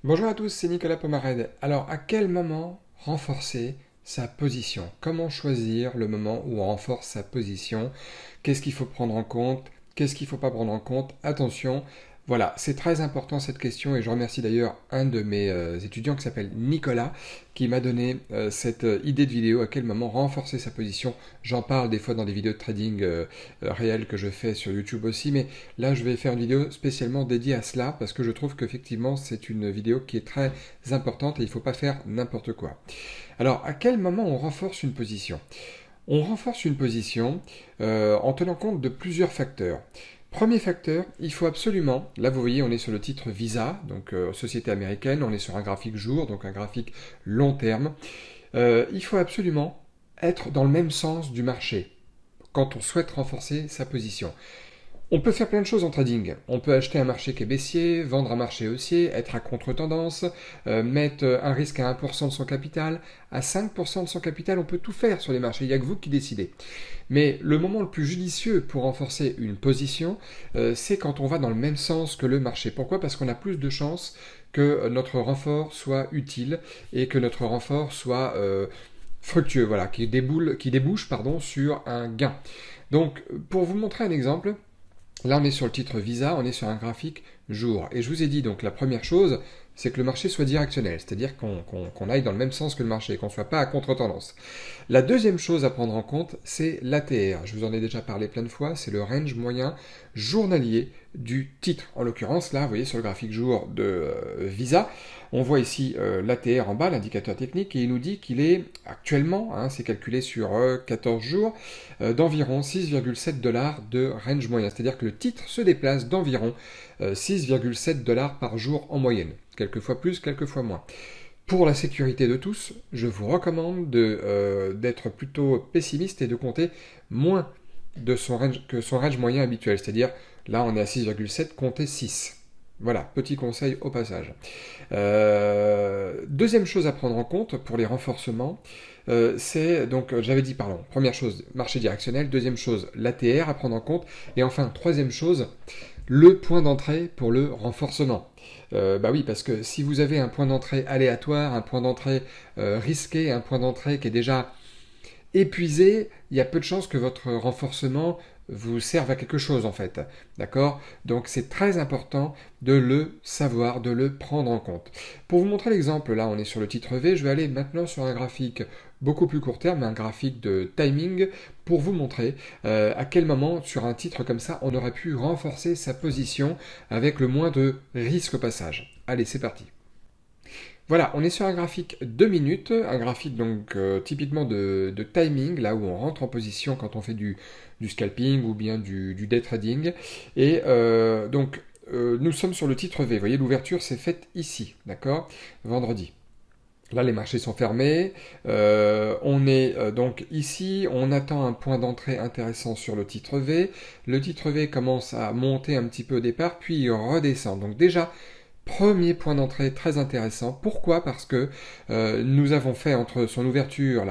Bonjour à tous, c'est Nicolas Pomarède. Alors, à quel moment renforcer sa position? Comment choisir le moment où on renforce sa position? Qu'est-ce qu'il faut prendre en compte? Qu'est-ce qu'il ne faut pas prendre en compte? Attention, voilà, c'est très important cette question et je remercie d'ailleurs un de mes étudiants qui s'appelle Nicolas qui m'a donné cette idée de vidéo à quel moment renforcer sa position. J'en parle des fois dans des vidéos de trading réelles que je fais sur YouTube aussi, mais là je vais faire une vidéo spécialement dédiée à cela parce que je trouve qu'effectivement c'est une vidéo qui est très importante et il ne faut pas faire n'importe quoi. Alors à quel moment on renforce une position? On renforce une position en tenant compte de plusieurs facteurs. Premier facteur, il faut absolument, là vous voyez on est sur le titre Visa, donc société américaine, on est sur un graphique jour, donc un graphique long terme. Il faut absolument être dans le même sens du marché quand on souhaite renforcer sa position. On peut faire plein de choses en trading. On peut acheter un marché qui est baissier, vendre un marché haussier, être à contre-tendance, mettre un risque à 1% de son capital, à 5% de son capital, on peut tout faire sur les marchés, il n'y a que vous qui décidez. Mais le moment le plus judicieux pour renforcer une position, c'est quand on va dans le même sens que le marché. Pourquoi? Parce qu'on a plus de chances que notre renfort soit utile et que notre renfort soit fructueux, voilà, qui débouche sur un gain. Donc, pour vous montrer un exemple, là, on est sur le titre Visa, on est sur un graphique jour. Et je vous ai dit, donc, la première chose, c'est que le marché soit directionnel, c'est-à-dire qu'on aille dans le même sens que le marché, qu'on ne soit pas à contre-tendance. La deuxième chose à prendre en compte, c'est l'ATR. Je vous en ai déjà parlé plein de fois, c'est le range moyen journalier du titre. En l'occurrence, là, vous voyez sur le graphique jour de Visa, on voit ici l'ATR en bas, l'indicateur technique, et il nous dit qu'il est actuellement, c'est calculé sur 14 jours, d'environ 6,7 $ de range moyen. C'est-à-dire que le titre se déplace d'environ 6,7 $ par jour en moyenne. Quelquefois plus, quelquefois moins. Pour la sécurité de tous, je vous recommande d'être plutôt pessimiste et de compter moins que son range moyen habituel. C'est-à-dire, là on est à 6,7, comptez 6. Voilà, petit conseil au passage. Deuxième chose à prendre en compte pour les renforcements, c'est donc, j'avais dit, pardon, première chose, marché directionnel, deuxième chose, l'ATR à prendre en compte, et enfin, troisième chose, le point d'entrée pour le renforcement. Bah oui, parce que si vous avez un point d'entrée aléatoire, un point d'entrée risqué, un point d'entrée qui est déjà épuisé, il y a peu de chances que votre renforcement vous serve à quelque chose en fait. D'accord? Donc c'est très important de le savoir, de le prendre en compte. Pour vous montrer l'exemple, là on est sur le titre V, je vais aller maintenant sur un graphique beaucoup plus court terme, un graphique de timing, pour vous montrer à quel moment sur un titre comme ça on aurait pu renforcer sa position avec le moins de risque au passage. Allez, c'est parti. Voilà, on est sur un graphique 2 minutes, un graphique donc typiquement de timing, là où on rentre en position quand on fait du scalping ou bien du day trading. Et nous sommes sur le titre V, vous voyez l'ouverture s'est faite ici, d'accord? Vendredi. Là, les marchés sont fermés. On est donc ici. On attend un point d'entrée intéressant sur le titre V. Le titre V commence à monter un petit peu au départ, puis il redescend. Donc déjà, premier point d'entrée très intéressant. Pourquoi? Parce que nous avons fait entre son ouverture,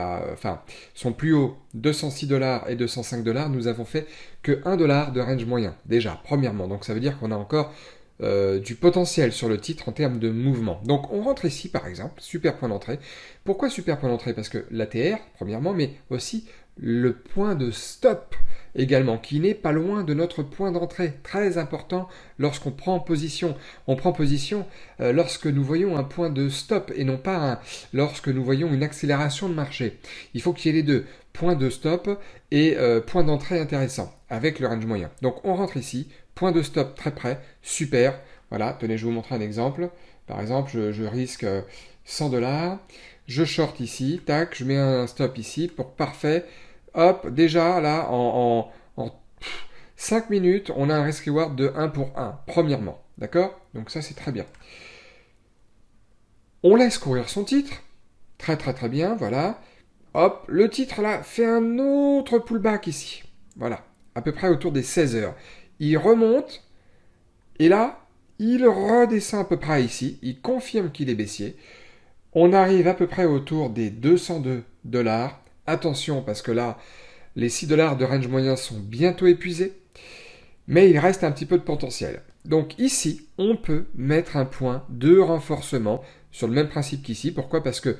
son plus haut 206 $ et 205 $, nous avons fait que 1 $ de range moyen, déjà, premièrement. Donc ça veut dire qu'on a encore du potentiel sur le titre en termes de mouvement. Donc on rentre ici par exemple, super point d'entrée. Pourquoi super point d'entrée? Parce que l'ATR, premièrement, mais aussi le point de stop également, qui n'est pas loin de notre point d'entrée. Très important lorsqu'on prend position. On prend position lorsque nous voyons un point de stop et non pas lorsque nous voyons une accélération de marché. Il faut qu'il y ait les deux, point de stop et point d'entrée intéressant, avec le range moyen. Donc on rentre ici, point de stop très près, super. Voilà, tenez, je vais vous montrer un exemple. Par exemple, je risque 100 $. Je short ici, tac, je mets un stop ici pour parfait. Hop, déjà là, en 5 minutes, on a un risk reward de 1 pour 1, premièrement. D'accord? Donc ça, c'est très bien. On laisse courir son titre. Très très très bien, voilà. Hop, le titre là fait un autre pullback ici. Voilà, à peu près autour des 16 heures. Il remonte, et là, il redescend à peu près ici. Il confirme qu'il est baissier. On arrive à peu près autour des 202 $. Attention, parce que là, les 6 $ de range moyen sont bientôt épuisés, mais il reste un petit peu de potentiel. Donc ici, on peut mettre un point de renforcement sur le même principe qu'ici. Pourquoi? Parce que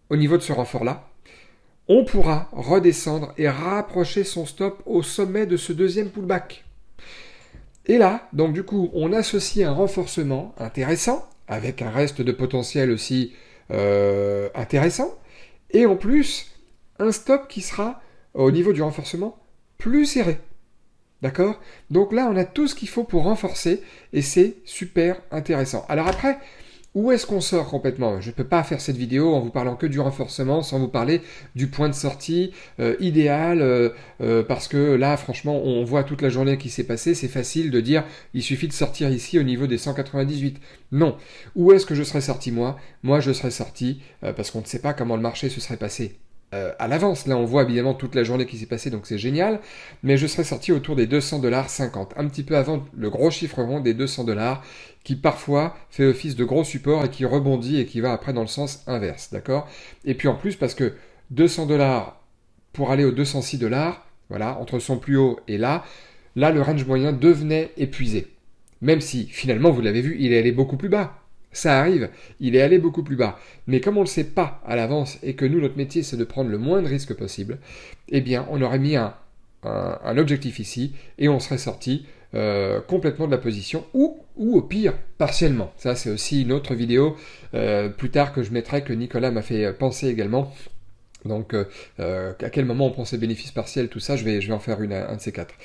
au niveau de ce renfort-là, on pourra redescendre et rapprocher son stop au sommet de ce deuxième pullback. Et là, donc du coup, on associe un renforcement intéressant, avec un reste de potentiel aussi intéressant, et en plus, un stop qui sera, au niveau du renforcement, plus serré. D'accord? Donc là, on a tout ce qu'il faut pour renforcer, et c'est super intéressant. Alors après, où est-ce qu'on sort complètement? Je ne peux pas faire cette vidéo en vous parlant que du renforcement, sans vous parler du point de sortie idéal, parce que là, franchement, on voit toute la journée qui s'est passée, c'est facile de dire, il suffit de sortir ici au niveau des 198. Non. Où est-ce que je serais sorti moi? Moi, je serais sorti, parce qu'on ne sait pas comment le marché se serait passé à l'avance. Là, on voit évidemment toute la journée qui s'est passée, donc c'est génial. Mais je serais sorti autour des 200,50 $, un petit peu avant le gros chiffre rond des 200 $, qui parfois fait office de gros support et qui rebondit et qui va après dans le sens inverse, d'accord? Et puis en plus, parce que 200 $ pour aller aux 206 $, voilà, entre son plus haut et là, le range moyen devenait épuisé. Même si, finalement, vous l'avez vu, il est allé beaucoup plus bas. Ça arrive, il est allé beaucoup plus bas. Mais comme on ne le sait pas à l'avance et que nous, notre métier, c'est de prendre le moins de risques possible, eh bien, on aurait mis un objectif ici et on serait sorti complètement de la position ou au pire, partiellement. Ça, c'est aussi une autre vidéo plus tard que je mettrai, que Nicolas m'a fait penser également. Donc, à quel moment on prend ses bénéfices partiels, tout ça, je vais en faire un de ces quatre.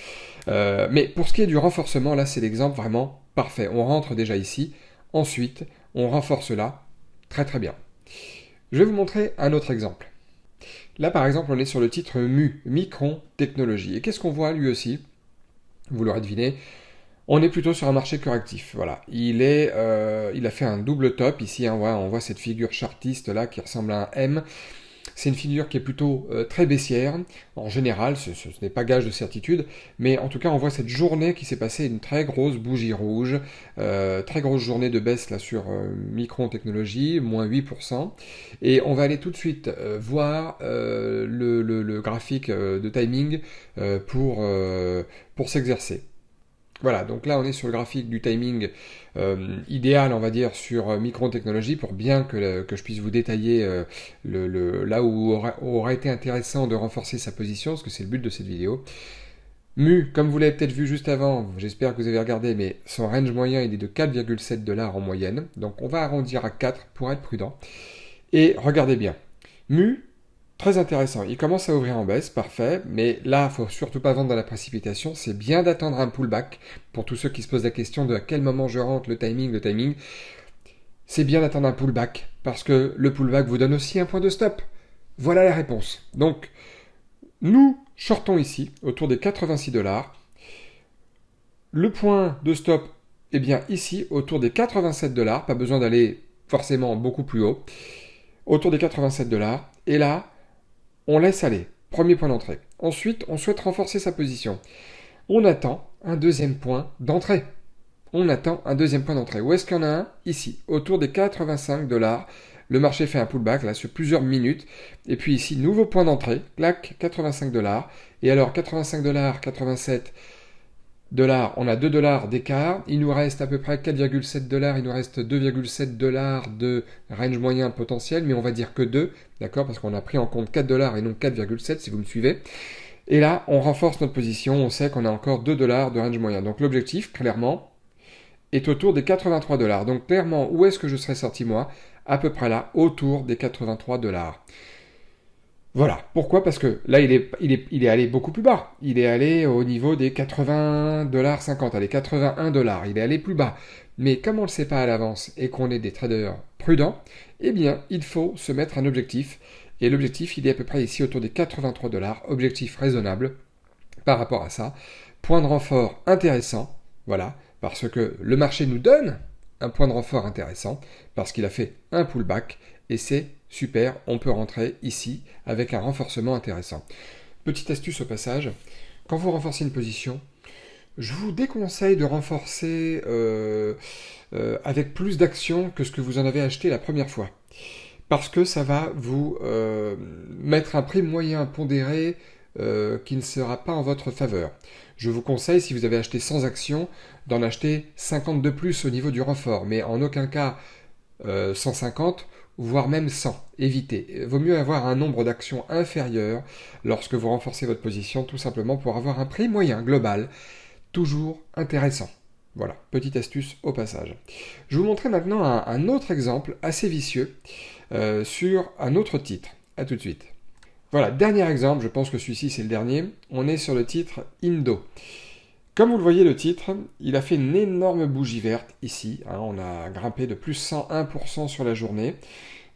Mais pour ce qui est du renforcement, là, c'est l'exemple vraiment parfait. On rentre déjà ici. Ensuite, on renforce là. Très très bien. Je vais vous montrer un autre exemple. Là, par exemple, on est sur le titre MU, Micron Technology. Et qu'est-ce qu'on voit lui aussi? Vous l'aurez deviné, on est plutôt sur un marché correctif. Voilà, il a fait un double top ici. Hein, on voit cette figure chartiste là qui ressemble à un M. C'est une figure qui est plutôt très baissière. En général, ce n'est pas gage de certitude, mais en tout cas, on voit cette journée qui s'est passée, une très grosse bougie rouge, très grosse journée de baisse là sur Micron Technology, moins 8%. Et on va aller tout de suite voir le graphique de timing pour s'exercer. Voilà, donc là on est sur le graphique du timing idéal, on va dire, sur Micron Technology, pour bien que je puisse vous détailler là où aurait été intéressant de renforcer sa position, parce que c'est le but de cette vidéo. MU, comme vous l'avez peut-être vu juste avant, j'espère que vous avez regardé, mais son range moyen il est de 4,7 $ en moyenne, donc on va arrondir à 4 pour être prudent. Et regardez bien, MU, très intéressant, il commence à ouvrir en baisse, parfait, mais là, il ne faut surtout pas vendre dans la précipitation, c'est bien d'attendre un pullback, pour tous ceux qui se posent la question de à quel moment je rentre, le timing, c'est bien d'attendre un pullback, parce que le pullback vous donne aussi un point de stop. Voilà la réponse. Donc, nous shortons ici, autour des 86 $, le point de stop, eh bien ici, autour des 87 $, pas besoin d'aller forcément beaucoup plus haut, autour des 87 $, et là, on laisse aller, premier point d'entrée. Ensuite, on souhaite renforcer sa position. On attend un deuxième point d'entrée. Où est-ce qu'il y en a un? Ici, autour des 85 $. Le marché fait un pullback là sur plusieurs minutes. Et puis ici, nouveau point d'entrée, clac, 85 $. Et alors, 85 $, 87 $, on a 2 $ d'écart. Il nous reste à peu près 4,7 $. Il nous reste 2,7 $ de range moyen potentiel, mais on va dire que 2, d'accord, parce qu'on a pris en compte 4 $ et non 4,7 si vous me suivez. Et là, on renforce notre position. On sait qu'on a encore 2 $ de range moyen. Donc l'objectif, clairement, est autour des 83 $. Donc clairement, où est-ce que je serais sorti moi? À peu près là, autour des 83 $. Voilà. Pourquoi? Parce que là, il est allé beaucoup plus bas. Il est allé au niveau des 80,50 $, allez, 81 $. Il est allé plus bas. Mais comme on ne le sait pas à l'avance et qu'on est des traders prudents, eh bien, il faut se mettre un objectif. Et l'objectif, il est à peu près ici autour des 83 $. Objectif raisonnable par rapport à ça. Point de renfort intéressant. Voilà. Parce que le marché nous donne un point de renfort intéressant, parce qu'il a fait un pullback, et c'est super, on peut rentrer ici avec un renforcement intéressant. Petite astuce au passage, quand vous renforcez une position, je vous déconseille de renforcer avec plus d'action que ce que vous en avez acheté la première fois. Parce que ça va vous mettre un prix moyen pondéré qui ne sera pas en votre faveur. Je vous conseille, si vous avez acheté 100 actions, d'en acheter 50 de plus au niveau du renfort, mais en aucun cas 150, voire même 100. Évitez. Vaut mieux avoir un nombre d'actions inférieur lorsque vous renforcez votre position, tout simplement pour avoir un prix moyen global, toujours intéressant. Voilà, petite astuce au passage. Je vais vous montrer maintenant un autre exemple assez vicieux sur un autre titre. A tout de suite. Voilà, dernier exemple, je pense que celui-ci c'est le dernier. On est sur le titre Indo. Comme vous le voyez, le titre, il a fait une énorme bougie verte ici. Hein, on a grimpé de plus 101% sur la journée.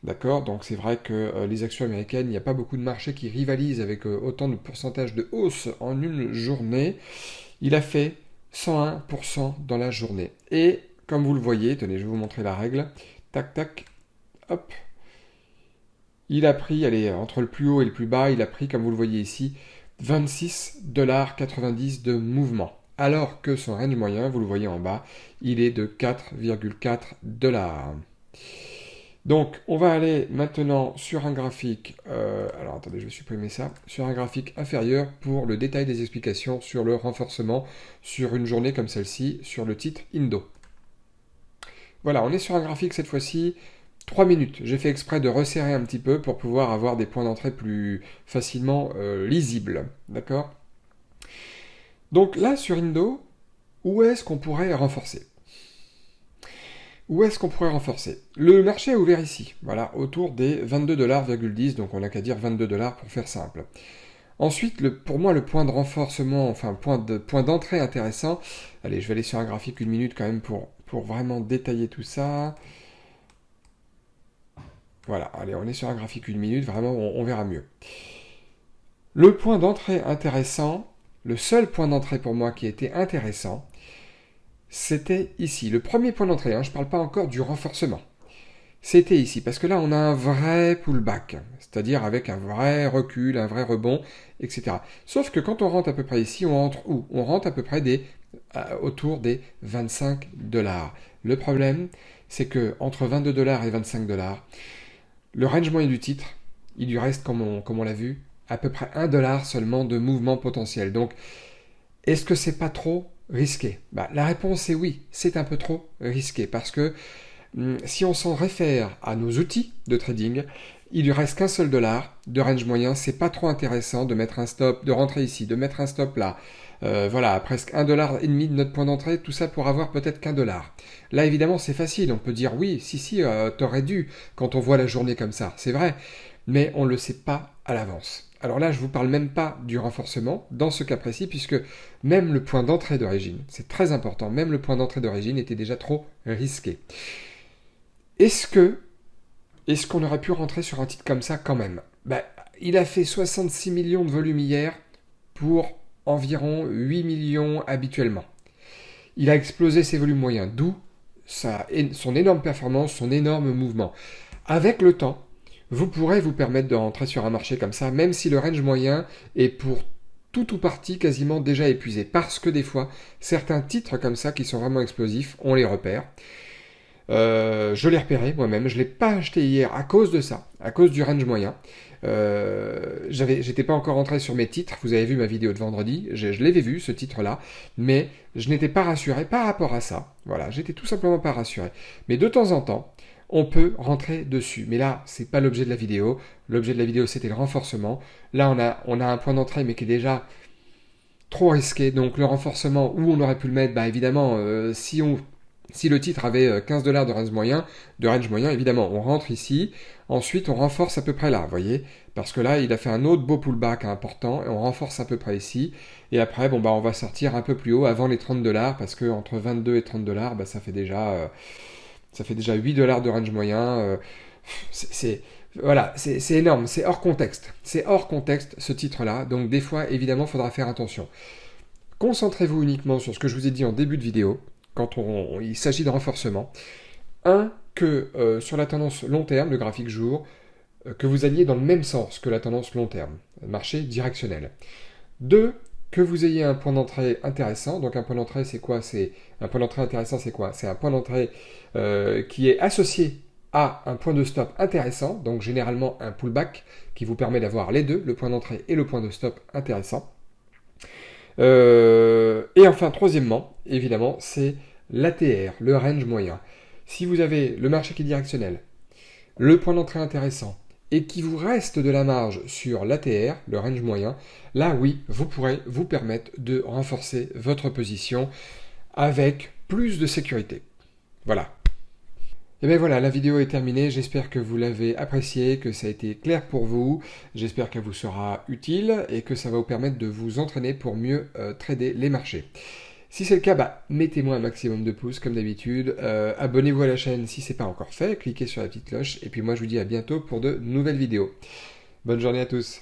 D'accord, donc c'est vrai que les actions américaines, il n'y a pas beaucoup de marchés qui rivalisent avec autant de pourcentage de hausse en une journée. Il a fait 101% dans la journée. Et comme vous le voyez, tenez, je vais vous montrer la règle. Tac, tac, hop. Il a pris, allez, entre le plus haut et le plus bas, il a pris, comme vous le voyez ici, 26,90$ de mouvement. Alors que son range moyen, vous le voyez en bas, il est de 4,4$. Donc, on va aller maintenant sur un graphique, alors attendez, je vais supprimer ça, sur un graphique inférieur pour le détail des explications sur le renforcement sur une journée comme celle-ci, sur le titre Indo. Voilà, on est sur un graphique cette fois-ci, 3 minutes. J'ai fait exprès de resserrer un petit peu pour pouvoir avoir des points d'entrée plus facilement lisibles. D'accord? Donc là, sur Indo, où est-ce qu'on pourrait renforcer? Où est-ce qu'on pourrait renforcer? Le marché est ouvert ici, voilà, autour des 22,10$, donc on n'a qu'à dire 22$ pour faire simple. Ensuite, pour moi, le point de renforcement, enfin, point d'entrée intéressant, allez, je vais aller sur un graphique 1 minute quand même pour vraiment détailler tout ça. Voilà, allez, on est sur un graphique 1 minute, vraiment, on verra mieux. Le point d'entrée intéressant, le seul point d'entrée pour moi qui était intéressant, c'était ici. Le premier point d'entrée, hein, je ne parle pas encore du renforcement. C'était ici, parce que là, on a un vrai pullback, c'est-à-dire avec un vrai recul, un vrai rebond, etc. Sauf que quand on rentre à peu près ici, on rentre où? On rentre à peu près autour des 25$. Le problème, c'est que entre 22$ et 25$, le range moyen du titre, il lui reste, comme on l'a vu, à peu près 1$ seulement de mouvement potentiel. Donc, est-ce que c'est pas trop risqué? La réponse est oui, c'est un peu trop risqué parce que si on s'en réfère à nos outils de trading, il lui reste qu'un seul dollar de range moyen, c'est pas trop intéressant de mettre un stop, de rentrer ici, de mettre un stop là. Voilà, presque 1,5$ de notre point d'entrée, tout ça pour avoir peut-être qu'1$. Là, évidemment, c'est facile, on peut dire oui, si, t'aurais dû, quand on voit la journée comme ça, c'est vrai, mais on ne le sait pas à l'avance. Alors là, je ne vous parle même pas du renforcement, dans ce cas précis, puisque même le point d'entrée d'origine, c'est très important, même le point d'entrée d'origine était déjà trop risqué. Est-ce qu'on aurait pu rentrer sur un titre comme ça quand même? Il a fait 66 millions de volume hier pour environ 8 millions habituellement. Il a explosé ses volumes moyens, d'où son énorme performance, son énorme mouvement. Avec le temps, vous pourrez vous permettre de rentrer sur un marché comme ça, même si le range moyen est pour tout ou partie quasiment déjà épuisé. Parce que des fois, certains titres comme ça qui sont vraiment explosifs, on les repère. Je l'ai repéré moi-même, je ne l'ai pas acheté hier à cause de ça, à cause du range moyen. J'étais pas encore rentré sur mes titres, vous avez vu ma vidéo de vendredi, je l'avais vu ce titre-là, mais je n'étais pas rassuré par rapport à ça. Voilà, j'étais tout simplement pas rassuré. Mais de temps en temps, on peut rentrer dessus. Mais là, c'est pas l'objet de la vidéo. L'objet de la vidéo, c'était le renforcement. Là, on a un point d'entrée, mais qui est déjà trop risqué. Donc le renforcement, où on aurait pu le mettre, évidemment, si le titre avait 15$ de range moyen, évidemment, on rentre ici. Ensuite, on renforce à peu près là, vous voyez. Parce que là, il a fait un autre beau pullback important, et on renforce à peu près ici. Et après, on va sortir un peu plus haut, avant les 30$, parce que entre 22 et 30$, ça fait déjà 8$ de range moyen. Voilà, c'est énorme, c'est hors contexte. C'est hors contexte ce titre-là. Donc des fois, évidemment, il faudra faire attention. Concentrez-vous uniquement sur ce que je vous ai dit en début de vidéo, quand il s'agit de renforcement. Que sur la tendance long terme, le graphique jour, que vous alliez dans le même sens que la tendance long terme, marché directionnel. 2, que vous ayez un point d'entrée intéressant. Donc un point d'entrée, c'est quoi? Un point d'entrée intéressant, c'est quoi? C'est un point d'entrée qui est associé à un point de stop intéressant, donc généralement un pullback qui vous permet d'avoir les deux, le point d'entrée et le point de stop intéressant. Et enfin, troisièmement, évidemment, c'est l'ATR, le range moyen. Si vous avez le marché qui est directionnel, le point d'entrée intéressant, et qu'il vous reste de la marge sur l'ATR, le range moyen, là oui, vous pourrez vous permettre de renforcer votre position avec plus de sécurité. Voilà. Et bien voilà, la vidéo est terminée, j'espère que vous l'avez appréciée, que ça a été clair pour vous, j'espère qu'elle vous sera utile et que ça va vous permettre de vous entraîner pour mieux trader les marchés. Si c'est le cas, mettez-moi un maximum de pouces comme d'habitude, abonnez-vous à la chaîne si ce n'est pas encore fait, cliquez sur la petite cloche et puis moi je vous dis à bientôt pour de nouvelles vidéos. Bonne journée à tous.